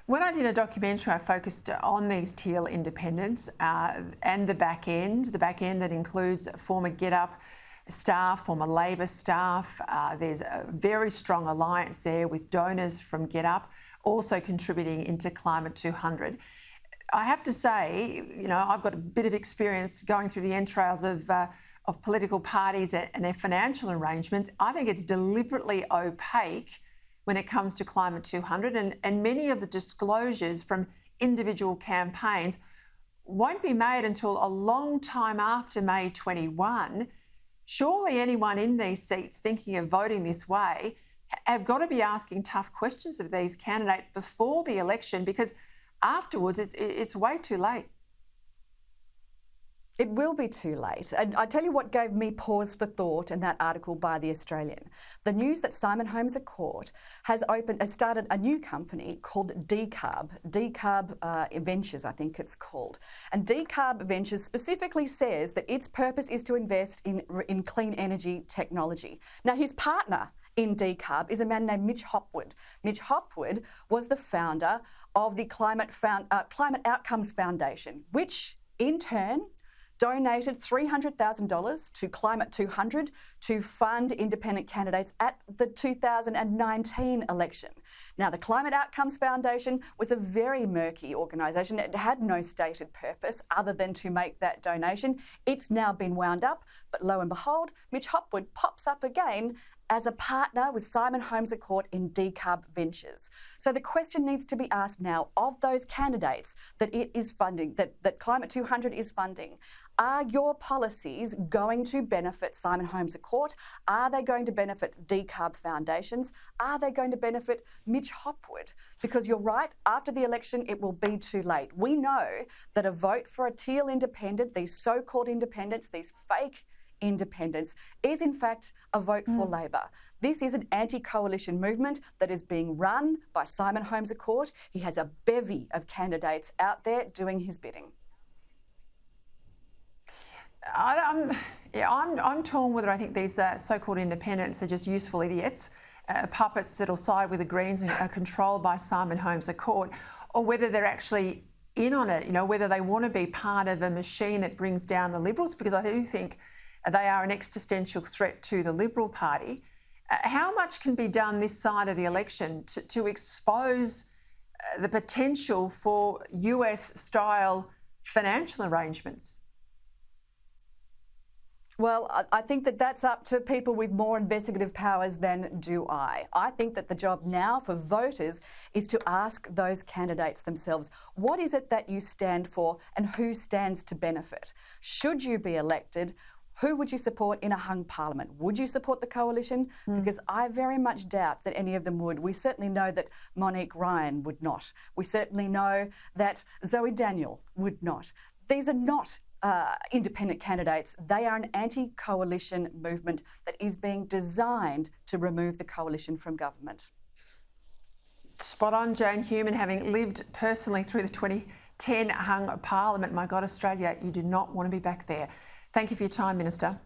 When I did a documentary, I focused on these teal independents and the back end that includes former GetUp staff, former Labor staff. There's a very strong alliance there with donors from GetUp also contributing into Climate 200. I have to say, I've got a bit of experience going through the entrails of political parties and their financial arrangements. I think it's deliberately opaque when it comes to Climate 200, and many of the disclosures from individual campaigns won't be made until a long time after May 21. Surely anyone in these seats thinking of voting this way have got to be asking tough questions of these candidates before the election, because afterwards it's way too late. It will be too late. And I tell you what gave me pause for thought in that article by The Australian. The news that Simon Holmes at Court has started a new company called Decarb Ventures, I think it's called. And Decarb Ventures specifically says that its purpose is to invest in clean energy technology. Now, his partner in Decarb is a man named Mitch Hopwood. Mitch Hopwood was the founder of the Climate Outcomes Foundation, which in turn donated $300,000 to Climate 200 to fund independent candidates at the 2019 election. Now, the Climate Outcomes Foundation was a very murky organisation. It had no stated purpose other than to make that donation. It's now been wound up, but lo and behold, Mitch Hopwood pops up again as a partner with Simon Holmes at Court in Decarb Ventures. So the question needs to be asked now of those candidates that it is funding, that Climate 200 is funding. Are your policies going to benefit Simon Holmes at Court? Are they going to benefit Decarb Foundations? Are they going to benefit Mitch Hopwood? Because you're right, after the election, it will be too late. We know that a vote for a teal independent, these so-called independents, these fake independents, is in fact a vote for Labor. This is an anti-coalition movement that is being run by Simon Holmes at Court. He has a bevy of candidates out there doing his bidding. I'm torn whether I think these so-called independents are just useful idiots, puppets that'll side with the Greens and are controlled by Simon Holmes at Court, or whether they're actually in on it, whether they want to be part of a machine that brings down the Liberals, because I do think they are an existential threat to the Liberal Party. How much can be done this side of the election to expose the potential for US-style financial arrangements? Well, I think that that's up to people with more investigative powers than do I. I think that the job now for voters is to ask those candidates themselves, what is it that you stand for and who stands to benefit? Should you be elected, who would you support in a hung parliament? Would you support the coalition? Because I very much doubt that any of them would. We certainly know that Monique Ryan would not. We certainly know that Zoe Daniel would not. These are not independent candidates. They are an anti-coalition movement that is being designed to remove the coalition from government. Spot on, Jane Hume, and having lived personally through the 2010 hung parliament. My God, Australia, you do not want to be back there. Thank you for your time, Minister.